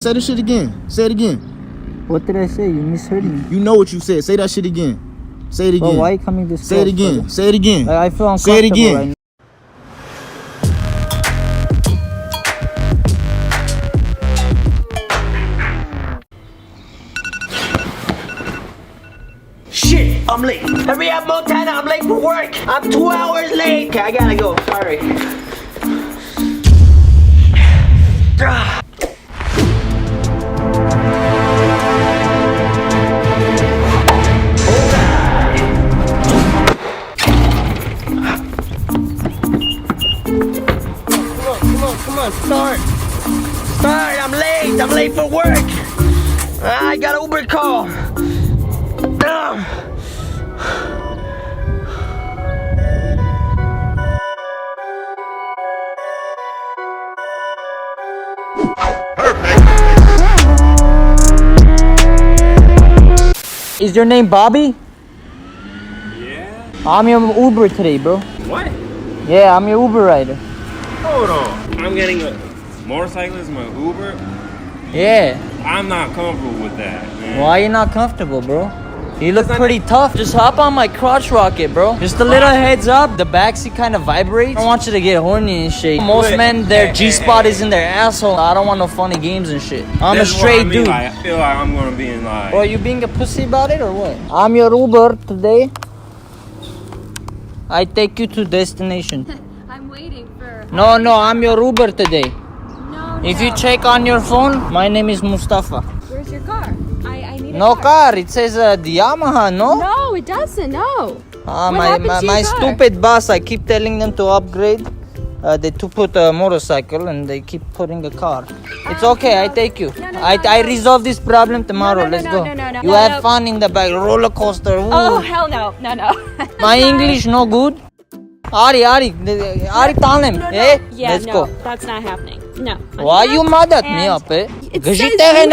Say the shit again. Say it again. What did I say? You misheard me. You know what you said. Say that shit again. Say it again. Bro, why are you coming this Say close, it again. brother? Say it again. Like, I feel Say it uncomfortable again. right now. Shit, I'm late. Hurry up, Montana, I'm late for work. I'm 2 hours late. Okay, I gotta go, sorry. Come on, start. I'm late for work. I got an Uber call. Is your name Bobby? Yeah? I'm your Uber today, bro. What? Yeah, I'm your Uber rider. Hold on. I'm getting a motorcycle as my Uber? Yeah. I'm not comfortable with that, man. Why you not comfortable, bro? You look pretty tough. Just hop on my crotch rocket, bro. Just a little heads up. The backseat kind of vibrates. I don't want you to get horny and shit. Most men, their G-spot is in their asshole. I don't want no funny games and shit. I'm a straight dude. Like, I feel like I'm gonna be in like... Bro, you being a pussy about it or what? I'm your Uber today. I take you to destination. I'm waiting for... No, I'm your Uber today. No, If you check on your phone, my name is Mustafa. Where's your car? I need a No car. It says the Yamaha, no? No, it doesn't, no. What My happened to your car? stupid boss, I keep telling them to upgrade. They to put a motorcycle and they keep putting a car. It's okay, I take you. No, I resolve this problem tomorrow. No, Let's go. no. You have fun in the back, roller coaster. Ooh. Oh, hell no. No. My English no good. Ari, tell him. Eh? Yeah, Let's no, go. that's not happening. No. Why you mad at me up, eh? It says you have a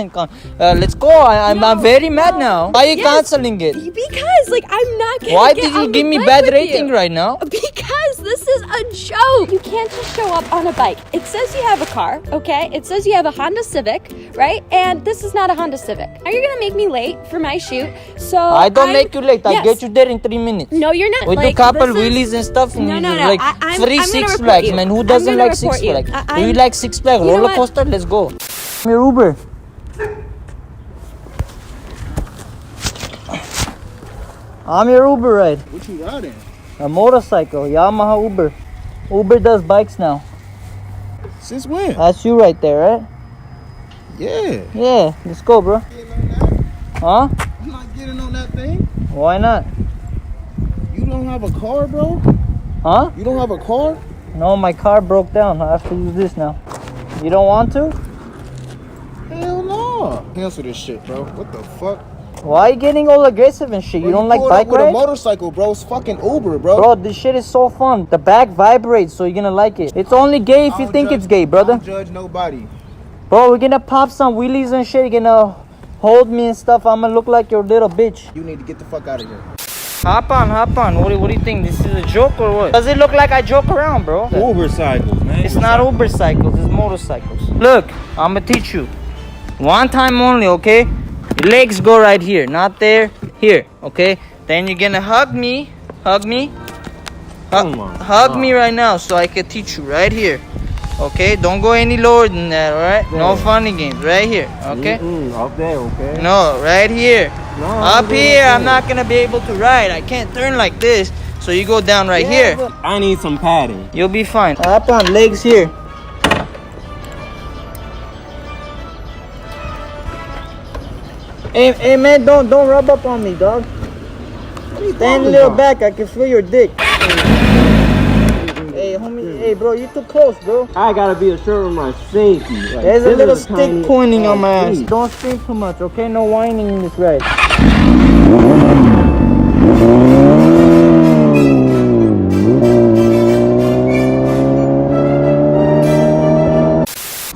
car. Let's go. I'm very mad now. Why are you Yes. canceling it? Because, I'm not gonna Why get did you on give the me bike bad with rating you. right now? Because this is a joke. You can't just show up on a bike. It says you have a car, okay? It says you have a Honda Civic, right? And this is not a Honda Civic. Now you're gonna make me late for my shoot. So I don't make you late. I'll Yes. get you there in 3 minutes. No, you're not. We do Like, couple this is- wheelies and stuff, and No, you no, do no. like I'm free gonna Six report Flags, you. man. Who I'm doesn't gonna like report Six you. Flags? I- Do you I'm- like Six Flags? You know Roller what? coaster? Let's go. I'm your Uber. I'm your Uber ride. What you riding? A motorcycle, Yamaha Uber. Uber does bikes now. Since when? That's you right there, right? Yeah. Yeah, let's go, bro. Huh? I'm not getting on that thing. Why not? You don't have a car, bro? Huh? You don't have a car? No, my car broke down. I have to use this now. You don't want to? Hell no. Cancel this shit, bro. What the fuck? Why are you getting all aggressive and shit? You don't like pulled up bike with a rides? motorcycle, bro. It's fucking Uber, bro. Bro, this shit is so fun. The back vibrates, so you're gonna like it. It's only gay if I you don't think judge- it's gay, I brother. don't judge nobody. Bro, we're gonna pop some wheelies and shit. You're gonna hold me and stuff. I'm gonna look like your little bitch. You need to get the fuck out of here. Hop on. What do you think? This is a joke or what? Does it look like I joke around, bro? Uber cycles, man. It's not Uber cycles, it's motorcycles. Look, I'm gonna teach you. One time only, okay? Your legs go right here, not there, here, okay? Then you're gonna hug me. Hug me right now so I can teach you right here. Okay? Don't go any lower than that, alright? No funny games, right here, okay? Up there, okay? No, right here. No, Up here, I'm not gonna be able to ride. I can't turn like this. So you go down right here. I need some padding. You'll be fine. Up on legs here. Hey man, don't rub up on me, dog. Stand a little back, I can feel your dick. Hey homie, hey bro, you too close, bro. I gotta be assured of my safety. Like, There's a this little is stick tiny- pointing on my ass. Please. Don't scream too much, okay? No whining in this ride.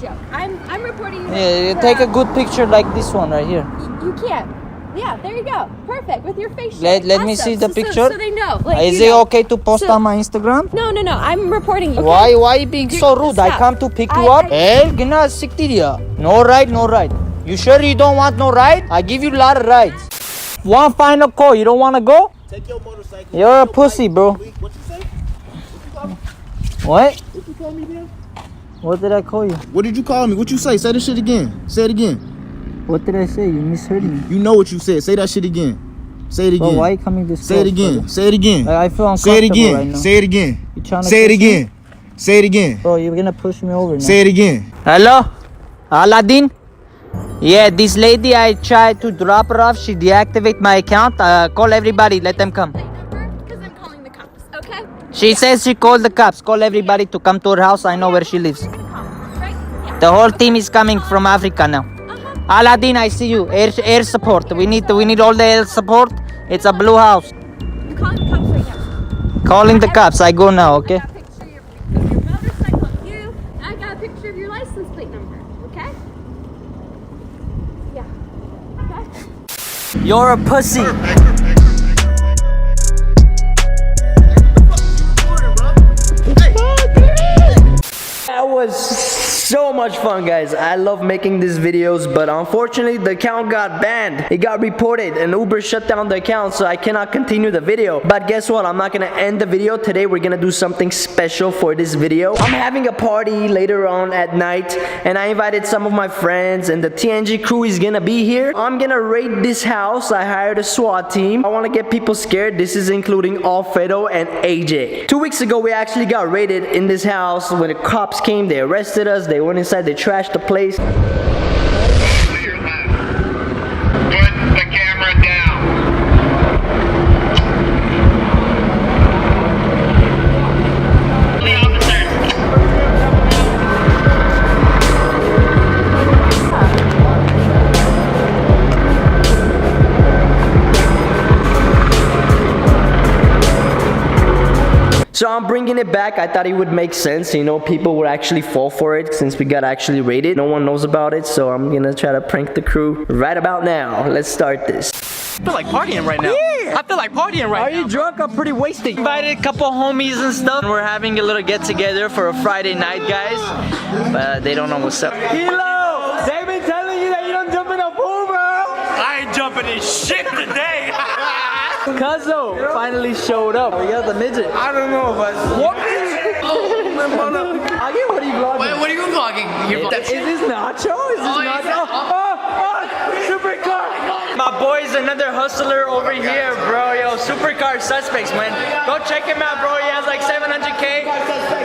Joke. I'm reporting you. Yeah, you take a good picture like this one right here. You can't. Yeah, there you go. Perfect with your face. Let me see the picture. So they know. Like, Is you it know. okay to post on my Instagram? No. I'm reporting you. Why you being so rude? I Stop. come to pick you up. Hey, gina sikti dia. No ride. You sure you don't want no ride? I give you a lot of rides. One final call. You don't want to go? Take your motorcycle. You're a pussy, bro. What you say? What? What you call me, man? What did I call you? What did you call me? What you say? Say the shit again. Say it again. What did I say? You misheard me. You know what you said. Say that shit again. Say it again. Bro, why are you coming this Say it close, again. brother? Say it again. I feel Say it uncomfortable right again. now. Say it again. You trying to Say it push me? again. Say it again. Bro, you're gonna push me over now. Say it again. Hello? Aladdin? Yeah, this lady, I tried to drop her off. She deactivated my account. Call everybody. Let them come. Because I'm calling the cops, okay? She says she called the cops. Call everybody to come to her house. I know where she lives. Right? Yeah. The whole team is coming from Africa now. Aladdin, I see you. Air support. We need all the air support. It's a blue house. I'm calling the cops right now. Calling the cops. I go now, okay? I got a picture of your motorcycle of you. I got a picture of your license plate number, okay? Yeah. Okay? You're a pussy. That was so much fun, guys. I love making these videos, but unfortunately the account got banned. It got reported and Uber shut down the account, so I cannot continue the video. But guess what? I'm not gonna end the video today. We're gonna do something special for this video. I'm having a party later on at night, and I invited some of my friends, and the TNG crew is gonna be here. I'm gonna raid this house. I hired a SWAT team. I wanna get people scared. This is including Alfredo and AJ. 2 weeks ago, we actually got raided in this house. When the cops came, they arrested us. They went inside, they trashed the place. Put the camera down. The officers. So I'm bringing it back. I thought it would make sense. You know, people would actually fall for it since we got actually raided. No one knows about it, so I'm gonna try to prank the crew right about now. Let's start this. I feel like partying right now. Yeah. I feel like partying right now. Are you drunk? I'm pretty wasted. Invited a couple homies and stuff. We're having a little get together for a Friday night, guys. But they don't know what's up. Kilo, they've been telling you that you don't jump in a pool, bro. I ain't jumping in shit today. Cuzzo finally showed up. We got the midget. I don't know, but what? Again, what are you vlogging? What are you vlogging? Is this Nacho? Is this Nacho? SuperCar! My boy's another hustler over here, bro. Yo, SuperCar suspects, man. Go check him out, bro. He has like 700K.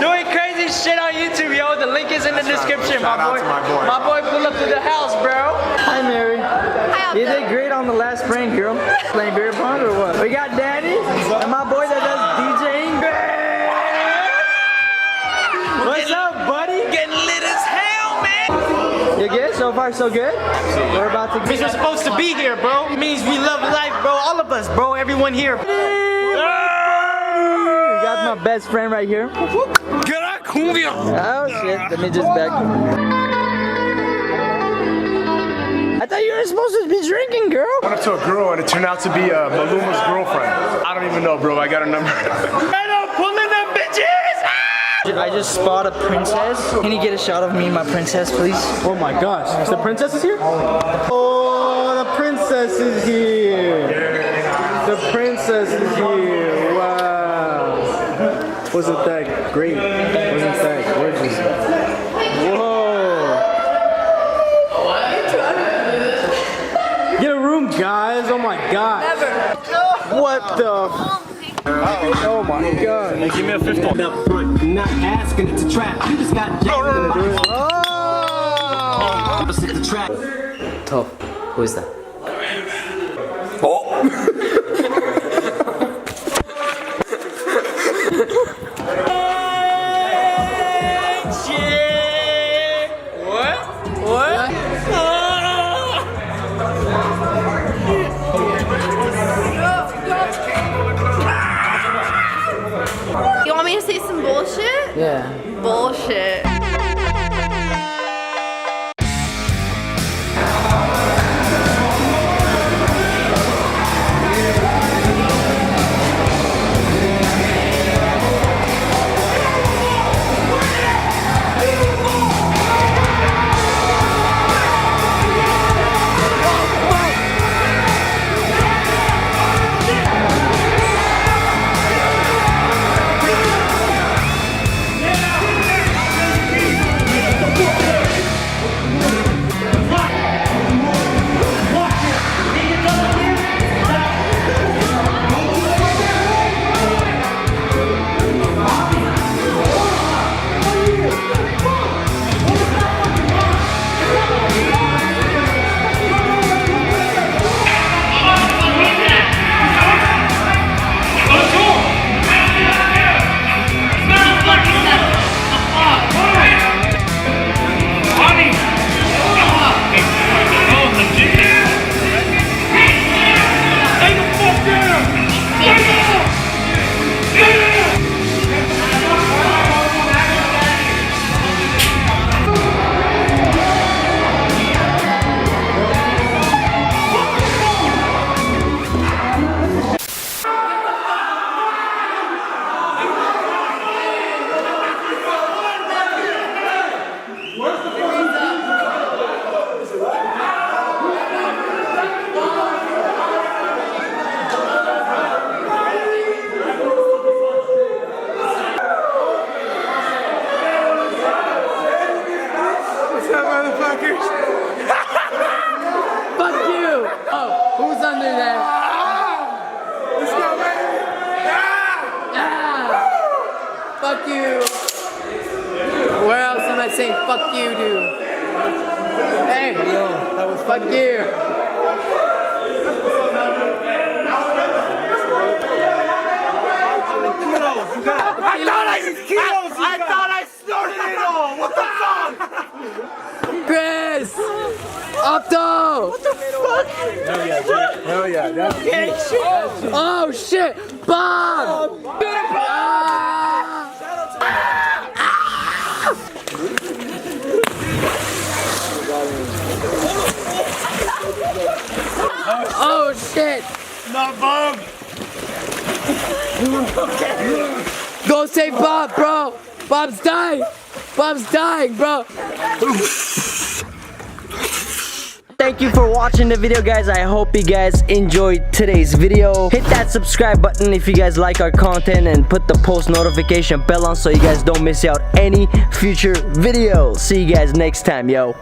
Doing crazy shit on YouTube, yo. The link is in the description, my boy. My boy pulled up to the house, bro. Hi, Mary. You did great on the last prank, girl. Playing beer pong or what? We got Danny and my boy that does DJing. What's up, buddy? Getting lit as hell, man. You good? So far, so good? We're about to Means we're supposed to be here, bro. It means we love life, bro. All of us, bro. Everyone here. We got my best friend right here. Oh shit, the midget's back. I thought you were supposed to be drinking, girl. I went up to a girl and it turned out to be Maluma's girlfriend. I don't even know, bro. I got her number. Pulling them bitches. I just spot a princess. Can you get a shot of me and my princess, please? Oh my gosh. The princess is here? Oh, the princess is here. The princess is here. Wow. Wasn't that great? Wasn't that gorgeous? Whoa. Get a room, guys. Oh my god. What the? Oh my god. Hey, give me a fifth one. Up front, not asking, it's a trap. You just got jacked in the door. Oh! It's a trap. Top. Who is that? You want me to say some bullshit? Yeah. Bullshit. motherfuckers. Fuck you! Oh, who's under there? Let's go, baby. Fuck you! Where else am I saying fuck you, dude? Hey! That was Fuck you! I thought I snorted it all. What the fuck? Chris! Opto! What the fuck? Hell yeah. That's Oh shit! Bob! Oh shit! not Bob. Go save Bob, bro! Bob's dying! Bob's dying, bro! Thank you for watching the video, guys. I hope you guys enjoyed today's video. Hit that subscribe button if you guys like our content, and put the post notification bell on so you guys don't miss out any future videos. See you guys next time, yo.